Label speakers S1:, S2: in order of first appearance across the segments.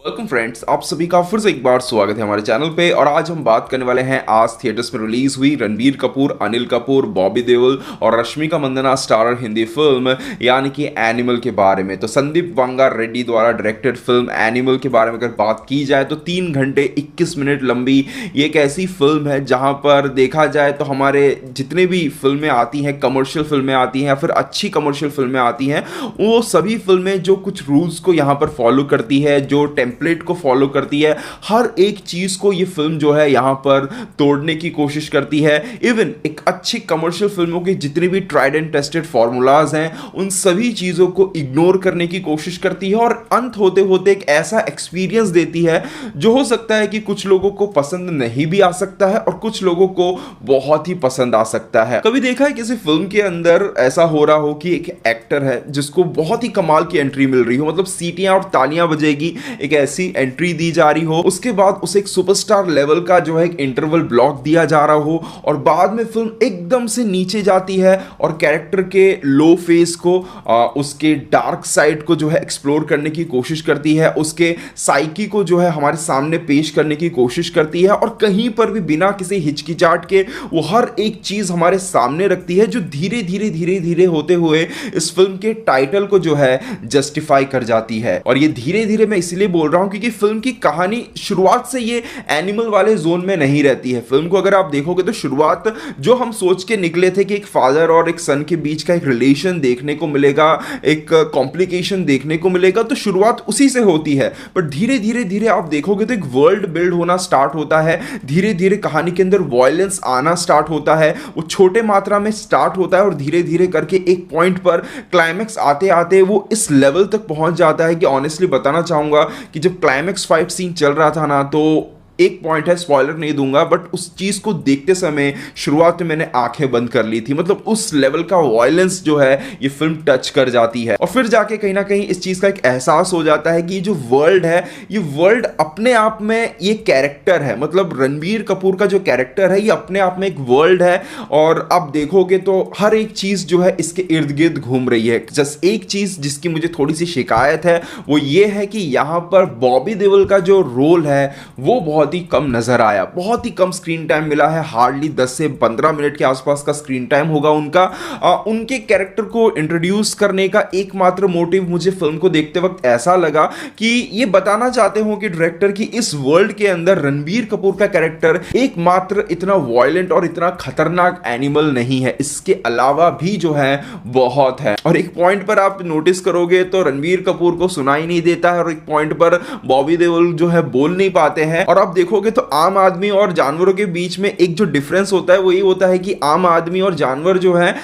S1: Welcome friends, आप सभी का फिर से एक बार स्वागत है हमारे चैनल पे। और आज हम बात करने वाले हैं आज थिएटर्स में रिलीज हुई रणबीर कपूर, अनिल कपूर, बॉबी देओल और रश्मिका मंदाना स्टारर हिंदी फिल्म यानी कि एनिमल के बारे में। तो संदीप वांगा रेड्डी द्वारा डायरेक्टेड फिल्म एनिमल के बारे में अगर बात की जाए तो 3 घंटे 21 मिनट लंबी ये एक ऐसी फिल्म है जहां पर देखा जाए तो हमारे जितने भी फिल्में आती हैं, कमर्शियल फिल्में आती हैं या फिर अच्छी कमर्शियल फिल्में आती हैं, वो सभी फिल्में जो कुछ रूल्स को यहाँ पर फॉलो करती है, जो टेम्पलेट को फॉलो करती है, हर एक चीज को ये फिल्म जो है यहां पर तोड़ने की कोशिश करती है। इवन एक अच्छी कमर्शियल फिल्मों के जितने भी ट्राइड एंड टेस्टेड फॉर्मूलाज हैं उन सभी चीजों को इग्नोर करने की कोशिश करती है और अंत होते होते एक ऐसा एक्सपीरियंस देती है जो हो सकता है कि कुछ लोगों को पसंद नहीं भी आ सकता है और कुछ लोगों को बहुत ही पसंद आ सकता है। कभी देखा है किसी फिल्म के अंदर ऐसा हो रहा हो कि एक एक्टर है जिसको बहुत ही कमाल की एंट्री मिल रही हो, मतलब सीटियां और तालियां बजेगी, एक ऐसी एंट्री दी जा रही हो, उसके बाद उसे एक सुपरस्टार लेवल का जो है एक इंटरवल ब्लॉक दिया जा रहा हो और बाद में फिल्म एकदम से नीचे जाती है और कैरेक्टर के लो फेस को उसके डार्क साइड को जो है एक्सप्लोर करने की कोशिश करती है, उसके साइकी को जो है हमारे सामने पेश करने की कोशिश करती है और कहीं पर भी बिना किसी हिचकिचाहट के वो हर एक चीज हमारे सामने रखती है जो धीरे धीरे धीरे धीरे होते हुए इस फिल्म के टाइटल को जो है जस्टिफाई कर जाती है। और ये धीरे धीरे मैं इसलिए बोल रहा हूं क्योंकि फिल्म की कहानी शुरुआत से ये एनिमल वाले जोन में नहीं रहती है। फिल्म को अगर आप देखोगे तो शुरुआत जो हम सोच के निकले थे कि एक फादर और एक सन के बीच का एक रिलेशन देखने को मिलेगा, एक कॉम्प्लिकेशन देखने को मिलेगा, तो शुरुआत उसी से होती है। पर धीरे धीरे धीरे आप देखोगे तो एक वर्ल्ड बिल्ड होना स्टार्ट होता है, धीरे धीरे कहानी के अंदर वायलेंस आना स्टार्ट होता है, वो छोटे मात्रा में स्टार्ट होता है और धीरे धीरे करके एक पॉइंट पर क्लाइमैक्स आते आते वो इस लेवल तक पहुंच जाता है कि ऑनेस्टली बताना चाहूंगा कि जब क्लाइमैक्स फाइट सीन चल रहा था ना, तो एक पॉइंट है, स्पॉइलर नहीं दूंगा, बट उस चीज को देखते समय शुरुआत में मैंने आंखें बंद कर ली थी। मतलब उस लेवल का वायलेंस जो है ये फिल्म टच कर जाती है और फिर जाके कहीं ना कहीं इस चीज का एक एहसास हो जाता है कि ये जो वर्ल्ड है, ये वर्ल्ड अपने आप में ये कैरेक्टर है। मतलब रणबीर कपूर का जो कैरेक्टर है ये अपने आप में एक वर्ल्ड है और आप देखोगे तो हर एक चीज जो है इसके इर्द गिर्द घूम रही है। जस्ट एक चीज जिसकी मुझे थोड़ी सी शिकायत है वो ये है कि यहां पर बॉबी देओल का जो रोल है वो बहुत ही कम नजर आया, बहुत ही कम स्क्रीन टाइम मिला है। हार्डली 10 से 15 मिनट के आसपास का स्क्रीन टाइम होगा उनका। उनके कैरेक्टर को इंट्रोड्यूस करने का एकमात्र मोटिव मुझे फिल्म को देखते वक्त ऐसा लगा कि ये बताना चाहते हो कि डायरेक्टर की इस वर्ल्ड के अंदर रणबीर कपूर का कैरेक्टर एकमात्र इतना वायलेंट और इतना खतरनाक एनिमल नहीं है, इसके अलावा भी जो है बहुत है। और एक पॉइंट पर आप नोटिस करोगे तो रणबीर कपूर को सुनाई नहीं देता है और एक पॉइंट पर बॉबी देओल जो है बोल नहीं पाते हैं। और आप देखोगे तो आम आदमी और जानवरों के बीच में एक जो डिफरेंस होता है वो ये होता है कि आम आदमी और जानवर जो है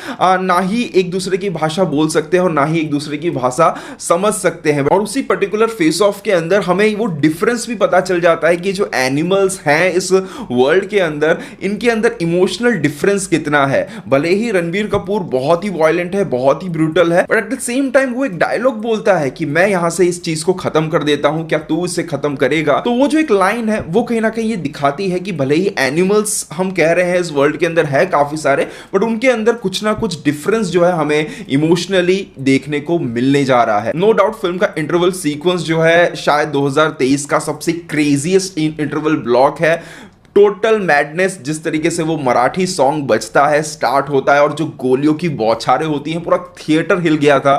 S1: ना ही एक दूसरे की भाषा बोल सकते हैं और ना ही एक दूसरे की भाषा समझ सकते हैं। और उसी पर्टिकुलर फेस ऑफ के अंदर हमें वो डिफरेंस भी पता चल जाता है कि जो एनिमल्स हैं इस वर्ल्ड के अंदर, इनके अंदर इमोशनल डिफरेंस कितना है। भले ही रणबीर कपूर बहुत ही वायलेंट है, बहुत ही ब्रूटल है, but at the same time वो एक डायलॉग बोलता है कि मैं यहां से इस चीज को खत्म कर देता हूं, क्या तू इसे खत्म करेगा। तो वो जो एक लाइन है वो कहीं ना कहीं ये दिखाती है कि भले ही एनिमल्स हम कह रहे हैं इस वर्ल्ड के अंदर है काफी सारे, बट उनके अंदर कुछ ना कुछ डिफरेंस जो है हमें इमोशनली देखने को मिलने जा रहा है। नो डाउट फिल्म का इंटरवल सीक्वेंस जो है शायद 2023 का सबसे क्रेजीएस्ट इंटरवल ब्लॉक है। टोटल मैडनेस, जिस तरीके से वो मराठी सॉन्ग बजता है, स्टार्ट होता है और जो गोलियों की बौछारें होती हैं, पूरा थिएटर हिल गया था।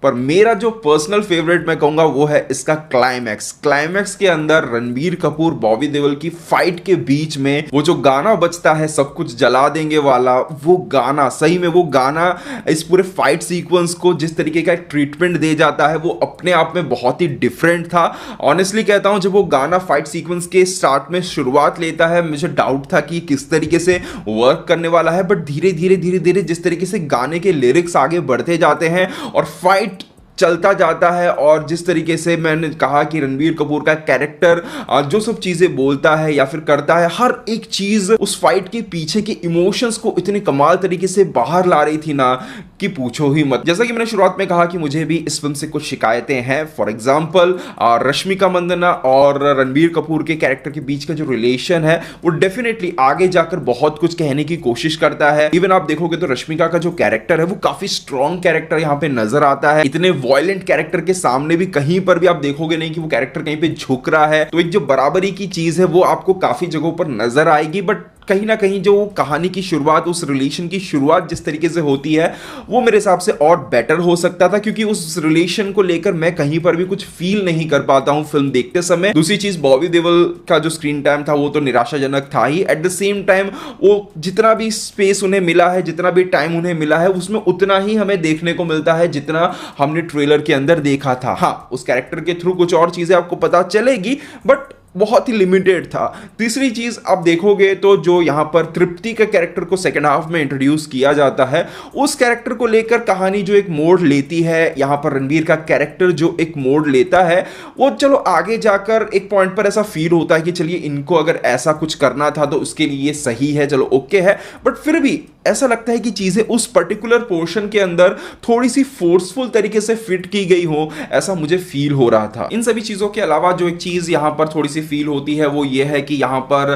S1: पर मेरा जो पर्सनल फेवरेट मैं कहूंगा वो है इसका क्लाइमैक्स के अंदर रणबीर कपूर बॉबी देओल की फाइट के बीच में वो जो गाना बजता है सब कुछ जला देंगे वाला, वो गाना सही में वो गाना इस पूरे फाइट सीक्वेंस को जिस तरीके का एक ट्रीटमेंट दे जाता है वो अपने आप में बहुत ही डिफरेंट था। ऑनेस्टली कहता हूं, जब वो गाना फाइट सीक्वेंस के स्टार्ट में शुरुआत लेता है मुझे डाउट था कि किस तरीके से वर्क करने वाला है, बट धीरे धीरे जिस तरीके से गाने के लिरिक्स आगे बढ़ते जाते हैं और फाइट चलता जाता है और जिस तरीके से मैंने कहा कि रणबीर कपूर का कैरेक्टर जो सब चीजें बोलता है या फिर करता है, हर एक चीज उस फाइट के पीछे के इमोशंस को इतने कमाल तरीके से बाहर ला रही थी ना कि पूछो ही मत। जैसा कि मैंने शुरुआत में कहा कि मुझे भी इस फिल्म से कुछ शिकायतें हैं। फॉर एग्जांपल रश्मिका मंदाना और रणबीर कपूर के कैरेक्टर के बीच का जो रिलेशन है वो डेफिनेटली आगे जाकर बहुत कुछ कहने की कोशिश करता है। इवन आप देखोगे तो रश्मिका का जो कैरेक्टर है वो काफी स्ट्रॉन्ग कैरेक्टर यहाँ पे नजर आता है। इतने वॉयलेंट कैरेक्टर के सामने भी कहीं पर भी आप देखोगे नहीं कि वो कैरेक्टर कहीं पे झुक रहा है। तो एक जो बराबरी की चीज है वो आपको काफी जगहों पर नजर आएगी, बट कहीं ना कहीं जो कहानी की शुरुआत, उस रिलेशन की शुरुआत जिस तरीके से होती है वो मेरे हिसाब से और बेटर हो सकता था, क्योंकि उस रिलेशन को लेकर मैं कहीं पर भी कुछ फील नहीं कर पाता हूं फिल्म देखते समय। दूसरी चीज, बॉबी देओल का जो स्क्रीन टाइम था वो तो निराशाजनक था ही। एट द सेम टाइम वो जितना भी स्पेस उन्हें मिला है, जितना भी टाइम उन्हें मिला है, उसमें उतना ही हमें देखने को मिलता है जितना हमने ट्रेलर के अंदर देखा था। हाँ, उस कैरेक्टर के थ्रू कुछ और चीजें आपको पता चलेगी, बट बहुत ही लिमिटेड था। तीसरी चीज आप देखोगे तो जो यहां पर तृप्ति के कैरेक्टर को सेकंड हाफ में इंट्रोड्यूस किया जाता है, उस कैरेक्टर को लेकर कहानी जो एक मोड़ लेती है, यहां पर रणबीर का कैरेक्टर जो एक मोड़ लेता है, वो चलो आगे जाकर एक पॉइंट पर ऐसा फील होता है कि चलिए इनको अगर ऐसा कुछ करना था तो उसके लिए सही है, चलो ओके है, बट फिर भी ऐसा लगता है कि चीजें उस पर्टिकुलर पोर्शन के अंदर थोड़ी सी फोर्सफुल तरीके से फिट की गई हो, ऐसा मुझे फील हो रहा था। इन सभी चीजों के अलावा जो एक चीज यहां पर थोड़ी सी फील होती है वो ये है कि यहां पर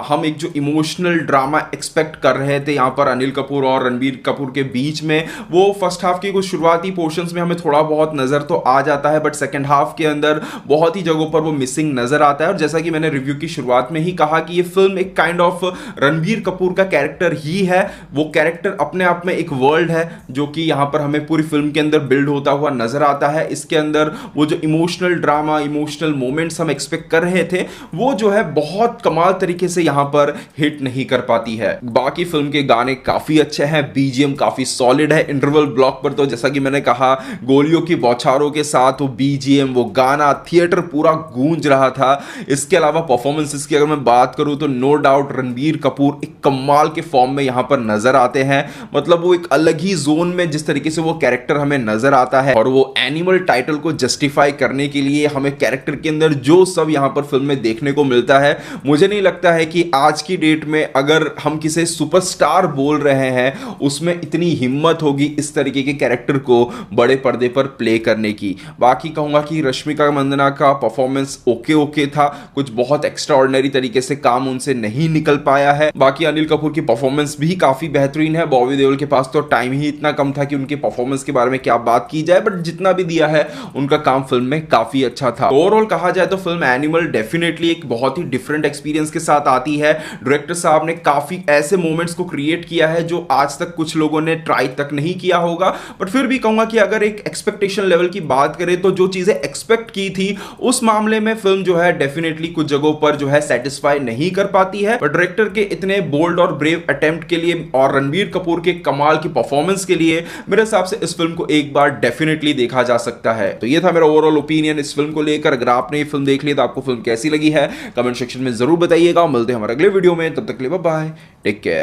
S1: हम एक जो इमोशनल ड्रामा एक्सपेक्ट कर रहे थे यहां पर अनिल कपूर और रणबीर कपूर के बीच में, वो फर्स्ट हाफ के कुछ शुरुआती पोर्शंस में हमें थोड़ा बहुत नजर तो आ जाता है, बट सेकंड हाफ के अंदर बहुत ही जगहों पर वो मिसिंग नजर आता है। और जैसा कि मैंने रिव्यू की शुरुआत में ही कहा कि ये फिल्म एक काइंड ऑफ रणबीर कपूर का कैरेक्टर ही है। वो कैरेक्टर अपने आप में एक वर्ल्ड है जो कि यहां पर हमें पूरी फिल्म के अंदर बिल्ड होता हुआ नजर आता है। इसके अंदर वो जो इमोशनल ड्रामा, इमोशनल मोमेंट्स हम एक्सपेक्ट कर रहे थे वो जो है बहुत कमाल तरीके से यहां पर हिट नहीं कर पाती है। बाकी फिल्म के गाने काफी अच्छे हैं, बीजीएम काफी सॉलिड है। इंटरवल ब्लॉक पर तो जैसा कि मैंने कहा, गोलियों की बौछारों के साथ वो बीजीएम, वो गाना, थिएटर पूरा गूंज रहा था। इसके अलावा परफॉर्मेंसेस की अगर मैं बात करूं तो नो डाउट रणबीर कपूर एक कमाल के फॉर्म में यहां पर नजर आते हैं। मतलब वो एक अलग ही जोन में जिस तरीके से वो कैरेक्टर हमें नजर आता है, और वो एनिमल टाइटल को जस्टिफाई करने के लिए हमें कैरेक्टर के अंदर जो सब यहां पर फिल्म में देखने को मिलता है, मुझे नहीं लगता है कि आज की डेट में अगर हम किसी सुपरस्टार बोल रहे हैं उसमें इतनी हिम्मत होगी इस तरीके के कैरेक्टर को बड़े पर्दे पर प्ले करने की। बाकी कहूंगा कि रश्मिका मंदाना का परफॉर्मेंस ओके था, कुछ बहुत एक्स्ट्रा ऑर्डिनरी तरीके से काम उनसे नहीं निकल पाया है। बाकी अनिल कपूर की परफॉर्मेंस भी काफी बेहतरीन है। बॉबी देओल के पास तो टाइम ही इतना कम था कि उनके परफॉर्मेंस के बारे में क्या बात की जाए, बट जितना भी दिया है उनका काम फिल्म में काफी अच्छा था। ओवरऑल कहा जाए तो फिल्म एनिमल डेफिनेटली एक बहुत ही डिफरेंट एक्सपीरियंस के साथ आती है। डायरेक्टर साहब ने काफी ऐसे मोमेंट्स को क्रिएट किया है जो आज तक कुछ लोगों ने ट्राई तक नहीं किया होगा, बट फिर भी कहूंगा कि अगर एक एक्सपेक्टेशन लेवल की बात करें तो जो चीजें एक्सपेक्ट की थी उस मामले में फिल्म जो है डेफिनेटली कुछ जगहों पर जो है सेटिस्फाई नहीं कर पाती है। बट डायरेक्टर के इतने बोल्ड और ब्रेव अटेम्प्ट के लिए और रणबीर कपूर के कमाल की परफॉर्मेंस के लिए मेरे हिसाब से इस फिल्म को एक बार डेफिनेटली देखा जा सकता है। तो ये था मेरा ओवरऑल ओपिनियन इस फिल्म को लेकर। अगर आपने ये फिल्म देख ली तो आपको फिल्म कैसी लगी है कमेंट सेक्शन में जरूर बताइएगा। मिलते हैं हमारे अगले वीडियो में, तब तक के लिए बाय बाय, टेक केयर।